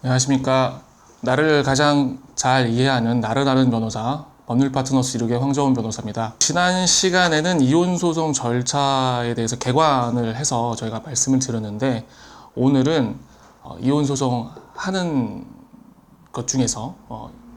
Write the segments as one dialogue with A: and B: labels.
A: 안녕하십니까. 나를 가장 잘 이해하는 나를 아는 변호사 법률 파트너스 16의 황정훈 변호사입니다. 지난 시간에는 이혼 소송 절차에 대해서 개관을 해서 저희가 말씀을 드렸는데, 오늘은 이혼 소송 하는 것 중에서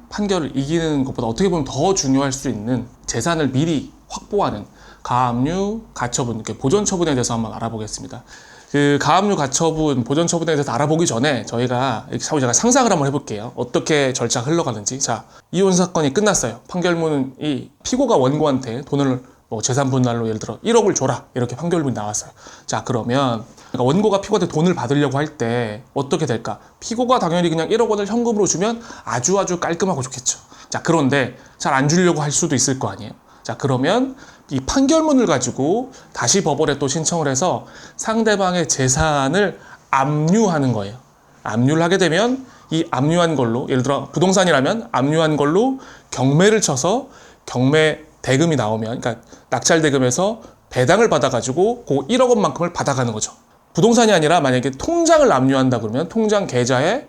A: 판결을 이기는 것보다 어떻게 보면 더 중요할 수 있는 재산을 미리 확보하는 가압류, 가처분, 보존 처분에 대해서 한번 알아보겠습니다. 그 가압류, 가처분, 보존 처분에 대해서 알아보기 전에 제가 상상을 한번 해볼게요. 어떻게 절차가 흘러가는지. 자, 이혼 사건이 끝났어요. 판결문이 피고가 원고한테 돈을 재산 분할로 예를 들어 1억을 줘라, 이렇게 판결문이 나왔어요. 자, 그러면 원고가 피고한테 돈을 받으려고 할 때 어떻게 될까? 피고가 당연히 그냥 1억 원을 현금으로 주면 아주 깔끔하고 좋겠죠. 자, 그런데 잘 안 주려고 할 수도 있을 거 아니에요. 자, 그러면 이 판결문을 가지고 다시 법원에 또 신청을 해서 상대방의 재산을 압류하는 거예요. 압류를 하게 되면 이 압류한 걸로, 예를 들어 부동산이라면 압류한 걸로 경매를 쳐서 경매 대금이 나오면, 그러니까 낙찰 대금에서 배당을 받아가지고 그 1억 원만큼을 받아가는 거죠. 부동산이 아니라 만약에 통장을 압류한다 그러면 통장 계좌에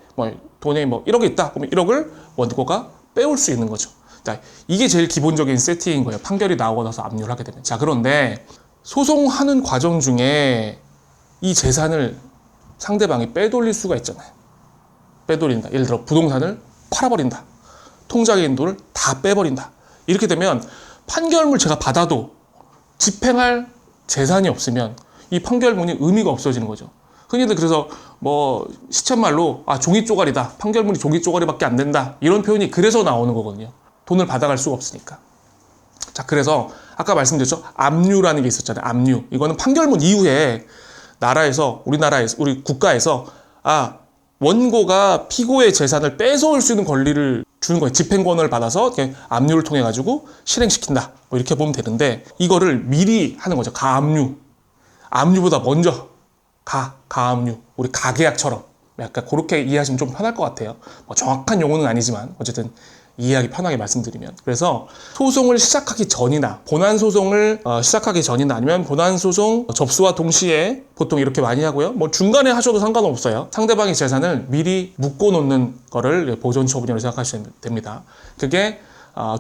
A: 돈이 1억이 있다 그러면 1억을 원고가 빼올 수 있는 거죠. 자, 이게 제일 기본적인 세팅인 거예요. 판결이 나오고 나서 압류를 하게 되면. 자, 그런데 소송하는 과정 중에 이 재산을 상대방이 빼돌릴 수가 있잖아요. 빼돌린다. 예를 들어 부동산을 팔아버린다. 통장에 있는 돈을 다 빼버린다. 이렇게 되면 판결문 제가 받아도 집행할 재산이 없으면 이 판결문이 의미가 없어지는 거죠. 흔히들 그래서 시쳇말로 종이 쪼가리다. 판결문이 종이 쪼가리밖에 안 된다. 이런 표현이 그래서 나오는 거거든요. 돈을 받아갈 수가 없으니까. 자, 그래서 아까 말씀드렸죠. 압류라는 게 있었잖아요. 압류. 이거는 판결문 이후에 우리나라에서, 우리 국가에서 원고가 피고의 재산을 뺏어올 수 있는 권리를 주는 거예요. 집행권을 받아서 압류를 통해 가지고 실행시킨다. 이렇게 보면 되는데, 이거를 미리 하는 거죠. 가압류. 압류보다 먼저 가압류. 우리 가계약처럼 약간 그렇게 이해하시면 좀 편할 것 같아요. 정확한 용어는 아니지만 어쨌든 이해하기 편하게 말씀드리면. 그래서 소송을 시작하기 전이나 본안 소송을 시작하기 전이나 아니면 본안 소송 접수와 동시에 보통 이렇게 많이 하고요. 중간에 하셔도 상관없어요. 상대방의 재산을 미리 묶어놓는 거를 보존 처분이라고 생각하시면 됩니다. 그게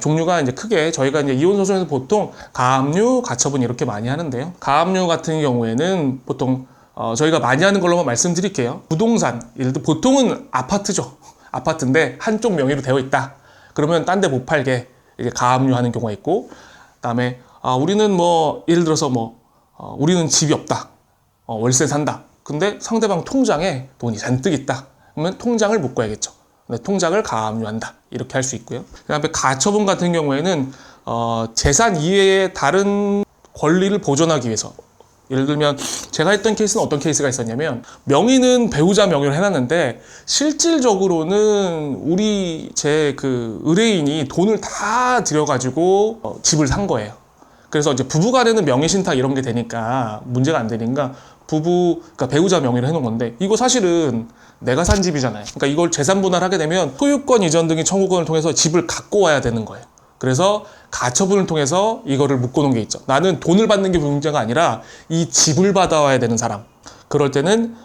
A: 종류가 이제 크게 저희가 이제 이혼 소송에서 보통 가압류, 가처분 이렇게 많이 하는데요. 가압류 같은 경우에는 보통 저희가 많이 하는 걸로만 말씀드릴게요. 부동산, 예를 들어 보통은 아파트죠. 아파트인데 한쪽 명의로 되어 있다. 그러면 딴 데 못 팔게 이제 가압류하는 경우가 있고, 그다음에 우리는 예를 들어서 우리는 집이 없다. 월세 산다. 근데 상대방 통장에 돈이 잔뜩 있다. 그러면 통장을 묶어야겠죠. 근데 통장을 가압류한다. 이렇게 할 수 있고요. 그다음에 가처분 같은 경우에는 재산 이외의 다른 권리를 보존하기 위해서, 예를 들면 제가 했던 케이스는 어떤 케이스가 있었냐면, 명의는 배우자 명의로 해놨는데 실질적으로는 제 의뢰인이 돈을 다 들여가지고 집을 산 거예요. 그래서 이제 부부간에는 명의신탁 이런 게 되니까 문제가 안 되니까 그러니까 배우자 명의로 해놓은 건데, 이거 사실은 내가 산 집이잖아요. 그러니까 이걸 재산 분할하게 되면 소유권 이전 등의 청구권을 통해서 집을 갖고 와야 되는 거예요. 그래서 가처분을 통해서 이거를 묶어놓은 게 있죠. 나는 돈을 받는 게 문제가 아니라 이 집을 받아와야 되는 사람. 그럴 때는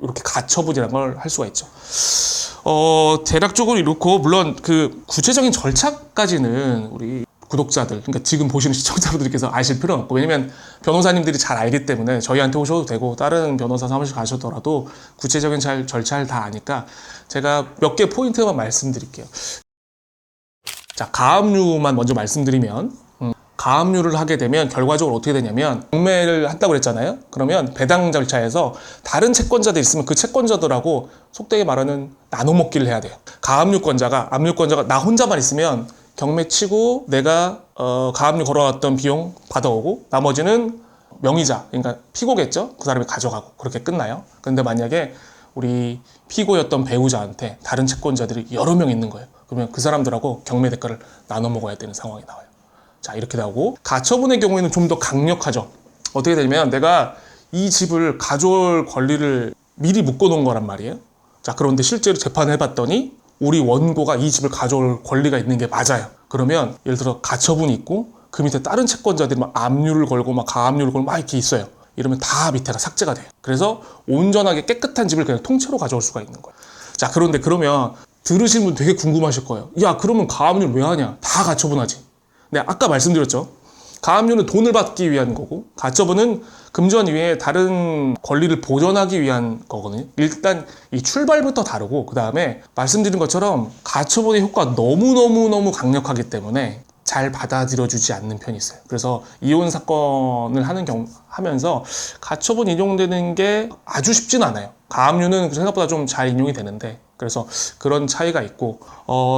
A: 이렇게 가처분이라는 걸 할 수가 있죠. 대략적으로 이렇고, 물론 그 구체적인 절차까지는 우리 구독자들, 그러니까 지금 보시는 시청자분들께서 아실 필요는 없고, 왜냐면 변호사님들이 잘 알기 때문에 저희한테 오셔도 되고 다른 변호사 사무실 가셔더라도 구체적인 절차를 다 아니까 제가 몇 개 포인트만 말씀드릴게요. 자, 가압류만 먼저 말씀드리면, 가압류를 하게 되면 결과적으로 어떻게 되냐면, 경매를 한다고 그랬잖아요. 그러면 배당 절차에서 다른 채권자들이 있으면 그 채권자들하고 속되게 말하는 나눠먹기를 해야 돼요. 압류권자가 나 혼자만 있으면 경매 치고 내가 가압류 걸어왔던 비용 받아오고, 나머지는 명의자, 그러니까 피고겠죠. 그 사람이 가져가고 그렇게 끝나요. 근데 만약에 우리 피고였던 배우자한테 다른 채권자들이 여러 명 있는 거예요. 그러면 그 사람들하고 경매 대가를 나눠 먹어야 되는 상황이 나와요. 자, 이렇게 나오고, 가처분의 경우에는 좀 더 강력하죠. 어떻게 되냐면, 내가 이 집을 가져올 권리를 미리 묶어놓은 거란 말이에요. 자, 그런데 실제로 재판을 해봤더니 우리 원고가 이 집을 가져올 권리가 있는 게 맞아요. 그러면 예를 들어 가처분이 있고 그 밑에 다른 채권자들이 압류를 걸고 가압류를 걸고 이렇게 있어요. 이러면 다 밑에가 삭제가 돼요. 그래서 온전하게 깨끗한 집을 그냥 통째로 가져올 수가 있는 거예요. 자, 그런데 그러면 들으신 분 되게 궁금하실 거예요. 야, 그러면 가압류 왜 하냐? 다 가처분하지. 네, 아까 말씀드렸죠. 가압류는 돈을 받기 위한 거고, 가처분은 금전 이외에 다른 권리를 보전하기 위한 거거든요. 일단 이 출발부터 다르고, 그 다음에 말씀드린 것처럼 가처분의 효과가 너무너무너무 강력하기 때문에 잘 받아들여주지 않는 편이 있어요. 그래서 이혼 사건을 하면서 가처분 인용되는 게 아주 쉽진 않아요. 가압류는 생각보다 좀 잘 인용이 되는데, 그래서 그런 차이가 있고,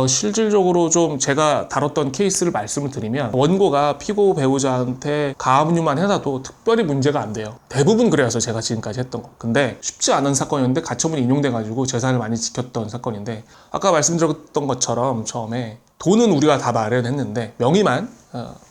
A: 실질적으로 좀 제가 다뤘던 케이스를 말씀을 드리면, 원고가 피고 배우자한테 가압류만 해놔도 특별히 문제가 안 돼요. 대부분 그래서 제가 지금까지 했던 거. 근데 쉽지 않은 사건이었는데 가처분이 인용돼가지고 재산을 많이 지켰던 사건인데, 아까 말씀드렸던 것처럼 처음에 돈은 우리가 다 마련했는데 명의만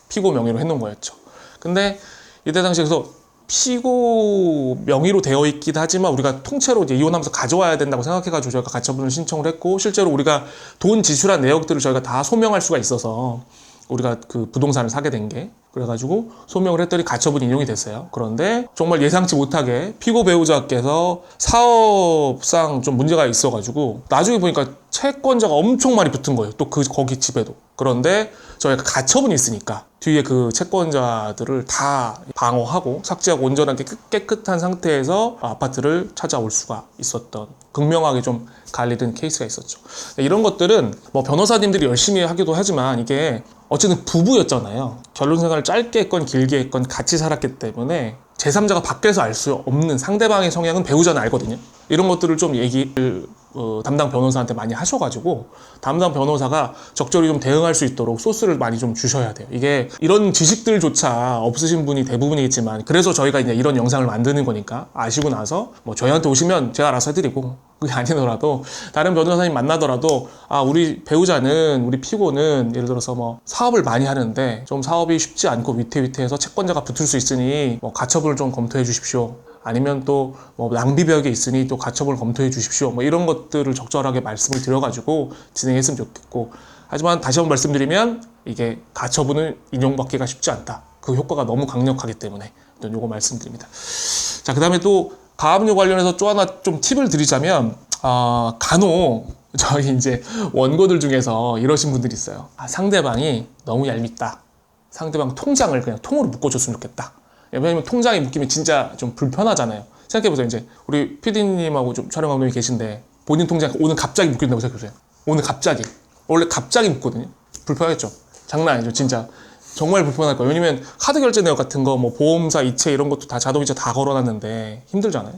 A: 피고 명의로 해놓은 거였죠. 근데 이때 당시에서 피고 명의로 되어 있긴 하지만 우리가 통째로 이제 이혼하면서 가져와야 된다고 생각해가지고 저희가 가처분을 신청을 했고, 실제로 우리가 돈 지출한 내역들을 저희가 다 소명할 수가 있어서 우리가 그 부동산을 사게 된 게, 그래가지고 소명을 했더니 가처분 인용이 됐어요. 그런데 정말 예상치 못하게 피고 배우자께서 사업상 좀 문제가 있어가지고 나중에 보니까 채권자가 엄청 많이 붙은 거예요. 또 거기 집에도. 그런데 저희가 가처분이 있으니까 뒤에 그 채권자들을 다 방어하고 삭제하고 온전하게 깨끗한 상태에서 아파트를 찾아올 수가 있었던, 극명하게 좀 관리된 케이스가 있었죠. 이런 것들은 뭐 변호사님들이 열심히 하기도 하지만 이게 어쨌든 부부였잖아요. 결혼 생활을 짧게 했건 길게 했건 같이 살았기 때문에 제3자가 밖에서 알 수 없는 상대방의 성향은 배우자는 알거든요. 이런 것들을 좀 얘기를 담당 변호사한테 많이 하셔가지고 담당 변호사가 적절히 좀 대응할 수 있도록 소스를 많이 좀 주셔야 돼요. 이게 이런 지식들조차 없으신 분이 대부분이겠지만, 그래서 저희가 이제 이런 영상을 만드는 거니까 아시고 나서 뭐 저희한테 오시면 제가 알아서 해드리고, 그게 아니더라도 다른 변호사님 만나더라도 우리 배우자는, 우리 피고는 예를 들어서 뭐 사업을 많이 하는데 좀 사업이 쉽지 않고 위태위태해서 채권자가 붙을 수 있으니 뭐 가처분을 좀 검토해 주십시오. 아니면 또 뭐 낭비벽에 있으니 또 가처분을 검토해 주십시오. 뭐 이런 것들을 적절하게 말씀을 드려가지고 진행했으면 좋겠고, 하지만 다시 한번 말씀드리면 이게 가처분을 인용받기가 쉽지 않다. 그 효과가 너무 강력하기 때문에 요거 말씀드립니다. 자, 그 다음에 또 가압류 관련해서 또 하나 좀 팁을 드리자면, 간혹 저희 이제 원고들 중에서 이러신 분들이 있어요. 상대방이 너무 얄밉다. 상대방 통장을 그냥 통으로 묶어줬으면 좋겠다. 왜냐면 통장에 묶이면 진짜 좀 불편하잖아요. 생각해보세요. 이제 우리 PD님하고 좀 촬영 감독이 계신데 본인 통장 오늘 갑자기 묶인다고 생각해보세요. 오늘 갑자기. 원래 갑자기 묶거든요. 불편하겠죠. 장난 아니죠. 진짜. 정말 불편할 거예요. 왜냐면 카드 결제 내역 같은 거, 뭐 보험사 이체 이런 것도 다 자동이체 다 걸어놨는데 힘들잖아요.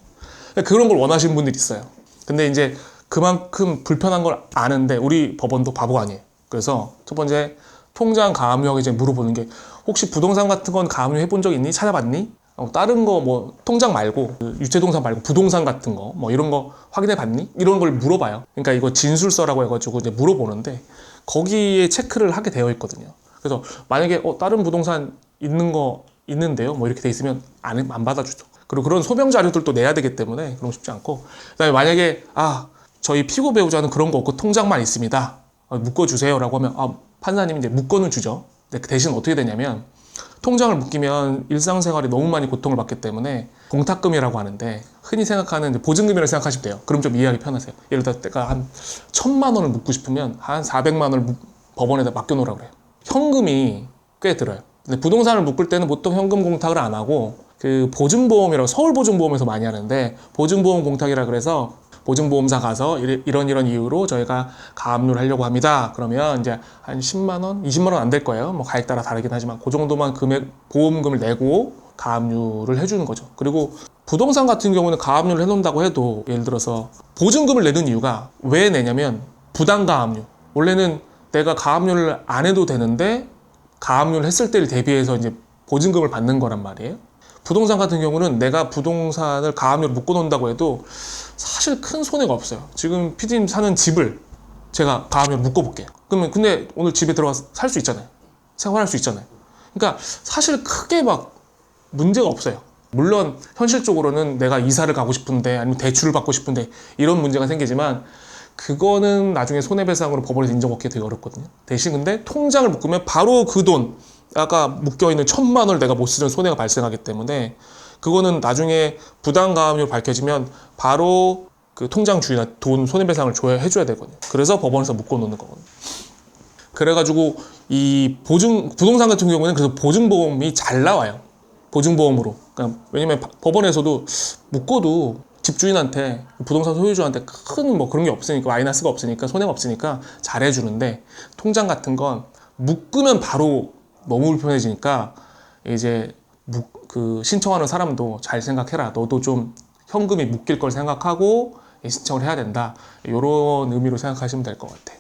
A: 그런 걸 원하시는 분들이 있어요. 근데 이제 그만큼 불편한 걸 아는데 우리 법원도 바보가 아니에요. 그래서 첫 번째, 통장 가압류하고 이제 물어보는 게, 혹시 부동산 같은 건 가압류 해본 적 있니? 찾아봤니? 다른 거 뭐 통장 말고, 유체동산 말고 부동산 같은 거 뭐 이런 거 확인해 봤니? 이런 걸 물어봐요. 그러니까 이거 진술서라고 해가지고 이제 물어보는데 거기에 체크를 하게 되어 있거든요. 그래서 만약에 다른 부동산 있는데요? 뭐 이렇게 돼 있으면 안 받아주죠. 그리고 그런 소명 자료들도 내야 되기 때문에 그런 거 쉽지 않고, 그다음에 만약에 저희 피고 배우자는 그런 거 없고 통장만 있습니다. 묶어주세요라고 하면 판사님이 이제 묶어는 주죠. 근데 대신 어떻게 되냐면, 통장을 묶이면 일상생활에 너무 많이 고통을 받기 때문에 공탁금이라고 하는데, 흔히 생각하는 이제 보증금이라고 생각하시면 돼요. 그럼 좀 이해하기 편하세요. 예를 들어 내가 한 1,000만 원을 묶고 싶으면 한 400만 원을 법원에다 맡겨놓으라고 그래요. 현금이 꽤 들어요. 근데 부동산을 묶을 때는 보통 현금 공탁을 안 하고 그 보증보험이라고, 서울보증보험에서 많이 하는데 보증보험 공탁이라 그래서 보증보험사 가서 이런 이유로 저희가 가압류를 하려고 합니다. 그러면 이제 한 10만 원, 20만 원 안 될 거예요. 뭐 가액 따라 다르긴 하지만 그 정도만 보험금을 내고 가압류를 해주는 거죠. 그리고 부동산 같은 경우는 가압류를 해놓는다고 해도, 예를 들어서 보증금을 내는 이유가 왜 내냐면 부당가압류. 원래는 내가 가압류를 안 해도 되는데 가압류를 했을 때를 대비해서 이제 보증금을 받는 거란 말이에요. 부동산 같은 경우는 내가 부동산을 가압류로 묶어놓는다고 해도 사실 큰 손해가 없어요. 지금 PD님 사는 집을 제가 가압류로 묶어볼게요. 그러면 근데 오늘 집에 들어가서 살 수 있잖아요. 생활할 수 있잖아요. 그러니까 사실 크게 막 문제가 없어요. 물론 현실적으로는 내가 이사를 가고 싶은데, 아니면 대출을 받고 싶은데 이런 문제가 생기지만, 그거는 나중에 손해배상으로 법원에서 인정받기 되게 어렵거든요. 대신 근데 통장을 묶으면 바로 그 돈, 아까 묶여있는 1,000만 원을 내가 못 쓰는 손해가 발생하기 때문에, 그거는 나중에 부당가압류로 밝혀지면 바로 그 통장 주인한테 돈 손해배상을 해줘야 되거든요. 그래서 법원에서 묶어놓는 거거든요. 그래가지고 이 부동산 같은 경우는 그래서 보증보험이 잘 나와요. 보증보험으로. 그러니까 왜냐면 법원에서도 묶어도 집주인한테, 부동산 소유주한테 큰 뭐 그런 게 없으니까, 마이너스가 없으니까, 손해가 없으니까 잘 해주는데, 통장 같은 건 묶으면 바로 너무 불편해지니까 이제 그 신청하는 사람도 잘 생각해라. 너도 좀 현금이 묶일 걸 생각하고 신청을 해야 된다. 이런 의미로 생각하시면 될 것 같아요.